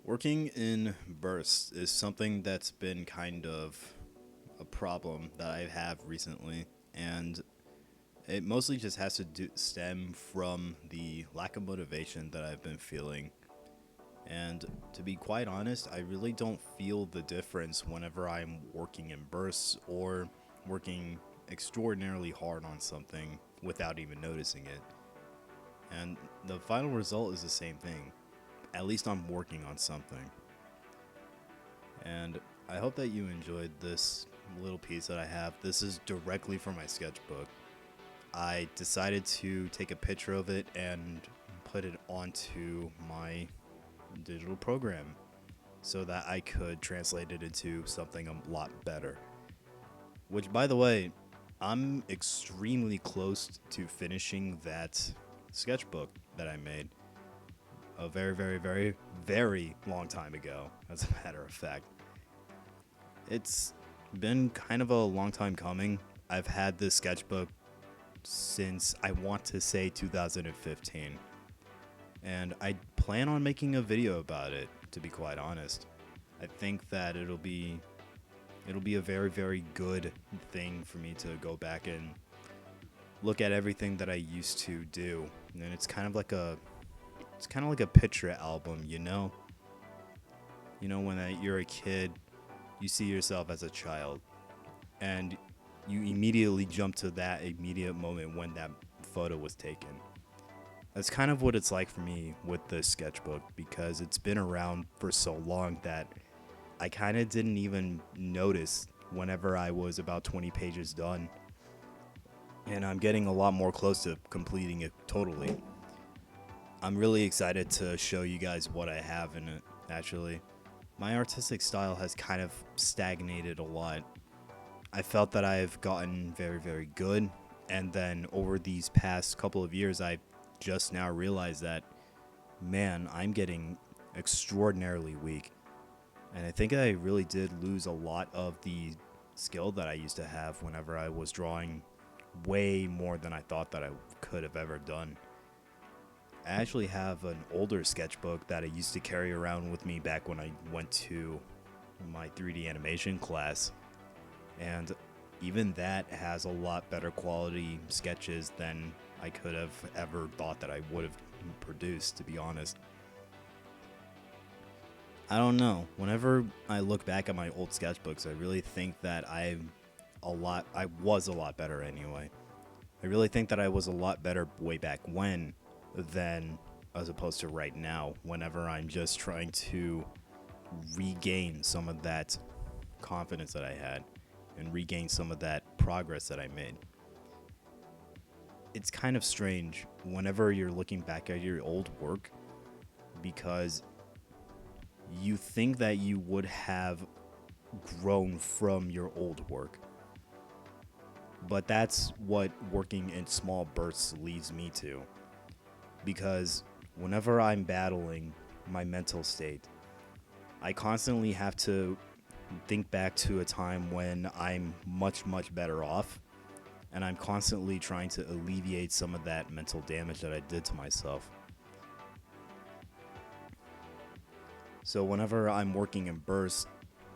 Working in bursts is something that's been kind of a problem that I have recently, and it mostly just has to stem from the lack of motivation that I've been feeling. And to be quite honest, I really don't feel the difference whenever I'm working in bursts or working extraordinarily hard on something without even noticing it. And the final result is the same thing. At least I'm working on something. And I hope that you enjoyed this little piece that I have. This is directly from my sketchbook. I decided to take a picture of it and put it onto my digital program so that I could translate it into something a lot better. Which, by the way, I'm extremely close to finishing that sketchbook that I made a very, very, very, very long time ago, as a matter of fact. It's been kind of a long time coming. I've had this sketchbook since I want to say 2015. And I plan on making a video about it, to be quite honest. I think that it'll be a very, very good thing for me to go back and look at everything that I used to do. And it's kind of like a picture album, you know? You know, when you're a kid, you see yourself as a child, and you immediately jump to that immediate moment when that photo was taken. That's kind of what it's like for me with this sketchbook because it's been around for so long that I kind of didn't even notice whenever I was about 20 pages done. And I'm getting a lot more close to completing it totally. I'm really excited to show you guys what I have in it, actually. My artistic style has kind of stagnated a lot. I felt that I've gotten very, very good, and then over these past couple of years, I just now realized that, man, I'm getting extraordinarily weak. And I think I really did lose a lot of the skill that I used to have whenever I was drawing way more than I thought that I could have ever done. I actually have an older sketchbook that I used to carry around with me back when I went to my 3D animation class. And even that has a lot better quality sketches than I could have ever thought that I would have produced, to be honest. I don't know. Whenever I look back at my old sketchbooks, I really think that I was a lot better anyway. I really think that I was a lot better way back when than as opposed to right now, whenever I'm just trying to regain some of that confidence that I had and regain some of that progress that I made. It's kind of strange whenever you're looking back at your old work because you think that you would have grown from your old work. But that's what working in small bursts leads me to. Because whenever I'm battling my mental state, I constantly have to think back to a time when I'm much, much better off. And I'm constantly trying to alleviate some of that mental damage that I did to myself. So whenever I'm working in bursts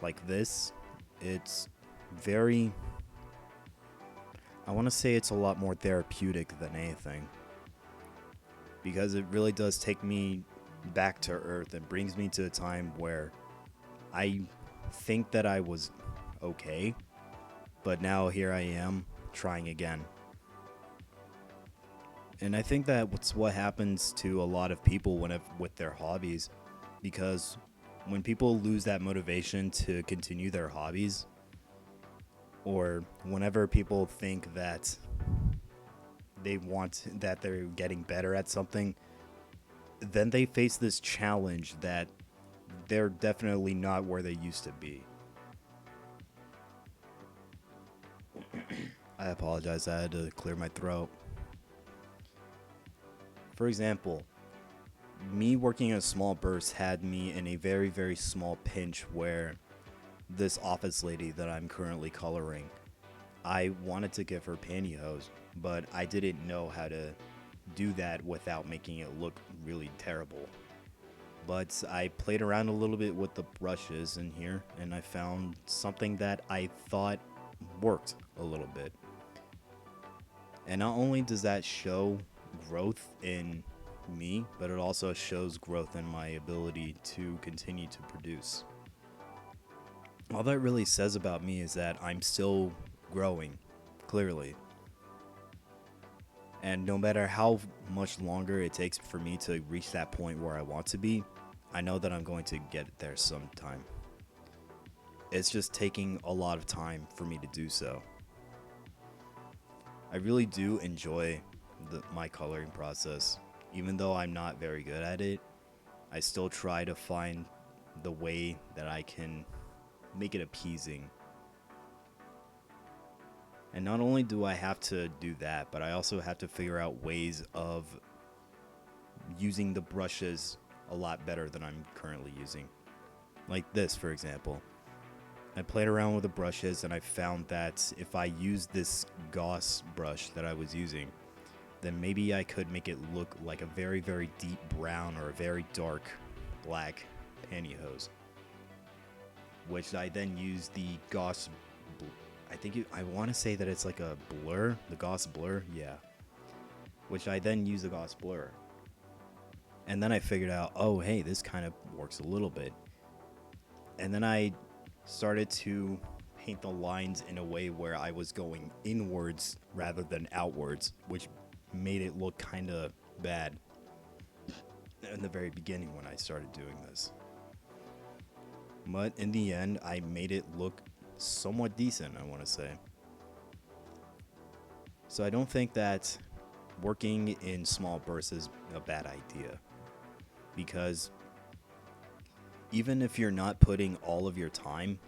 like this, it's very, I want to say it's a lot more therapeutic than anything. Because it really does take me back to earth and brings me to a time where I think that I was okay, but now here I am trying again. And I think that what's what happens to a lot of people with their hobbies, because when people lose that motivation to continue their hobbies, or whenever people think that they're getting better at something, then they face this challenge that they're definitely not where they used to be. I apologize, I had to clear my throat. For example, me working in a small burst had me in a very, very small pinch where this office lady that I'm currently coloring, I wanted to give her pantyhose, but I didn't know how to do that without making it look really terrible. But I played around a little bit with the brushes in here, and I found something that I thought worked a little bit. And not only does that show growth in me, but it also shows growth in my ability to continue to produce. All that really says about me is that I'm still growing, clearly. And no matter how much longer it takes for me to reach that point where I want to be, I know that I'm going to get there sometime. It's just taking a lot of time for me to do so. I really do enjoy my coloring process. Even though I'm not very good at it, I still try to find the way that I can make it appeasing. And not only do I have to do that, but I also have to figure out ways of using the brushes a lot better than I'm currently using. Like this, for example. I played around with the brushes and I found that if I use this Gauss brush that I was using, then maybe I could make it look like a very, very deep brown or a very dark black pantyhose. Which I then use the Gauss, I want to say that it's like a blur, the Gauss blur, yeah. Which I then use the Gauss blur. And then I figured out, oh hey, this kind of works a little bit. And then I started to paint the lines in a way where I was going inwards rather than outwards, which made it look kind of bad in the very beginning when I started doing this. But in the end, I made it look somewhat decent, I want to say. So I don't think that working in small bursts is a bad idea, because even if you're not putting all of your time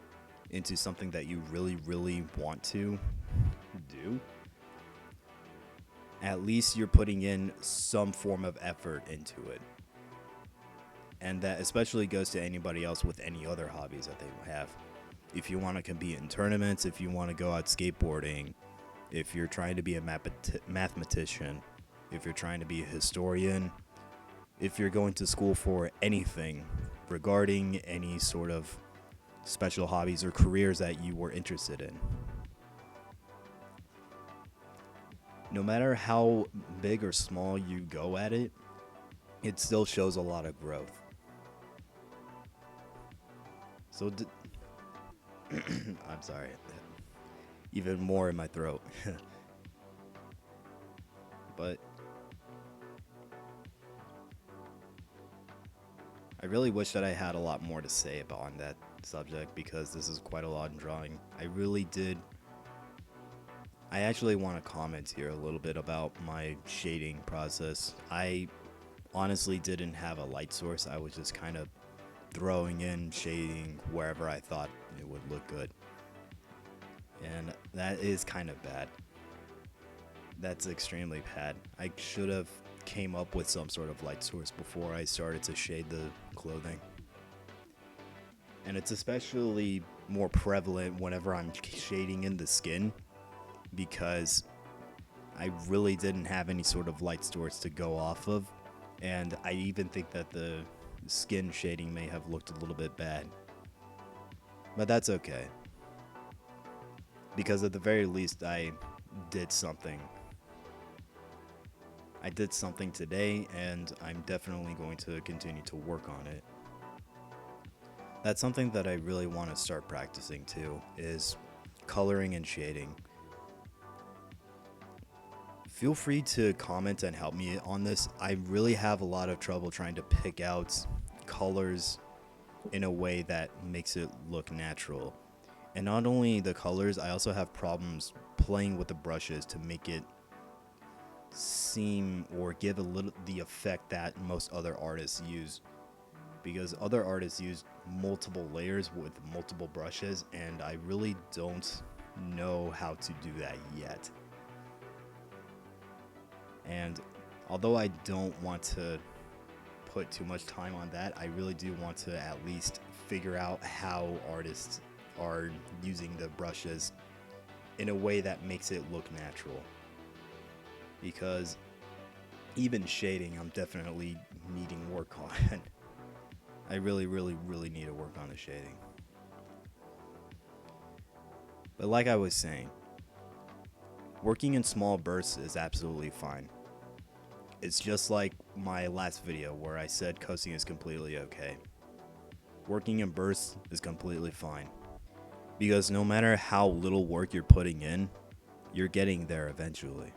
into something that you really, really want to do, at least you're putting in some form of effort into it. And that especially goes to anybody else with any other hobbies that they have. If you want to compete in tournaments, if you want to go out skateboarding, if you're trying to be a mathematician, if you're trying to be a historian, if you're going to school for anything regarding any sort of special hobbies or careers that you were interested in. No matter how big or small you go at it, it still shows a lot of growth. So, I'm sorry, even more in my throat. But I really wish that I had a lot more to say on that subject, because this is quite a lot in drawing. I actually want to comment here a little bit about my shading process. I honestly didn't have a light source. I was just kind of throwing in shading wherever I thought it would look good. And that is kind of bad. That's extremely bad. I should have came up with some sort of light source before I started to shade the clothing. And it's especially more prevalent whenever I'm shading in the skin, because I really didn't have any sort of light source to go off of. And I even think that the skin shading may have looked a little bit bad. But that's okay, because at the very least I did something. I did something today, and I'm definitely going to continue to work on it. That's something that I really want to start practicing too, is coloring and shading. Feel free to comment and help me on this. I really have a lot of trouble trying to pick out colors in a way that makes it look natural. And not only the colors, I also have problems playing with the brushes to make it seem or give a little the effect that most other artists use, because other artists use multiple layers with multiple brushes, and I really don't know how to do that yet. And although I don't want to put too much time on that, I really do want to at least figure out how artists are using the brushes in a way that makes it look natural. Because even shading, I'm definitely needing work on. I really, really, really need to work on the shading. But like I was saying, working in small bursts is absolutely fine. It's just like my last video where I said coasting is completely okay. Working in bursts is completely fine. Because no matter how little work you're putting in, you're getting there eventually.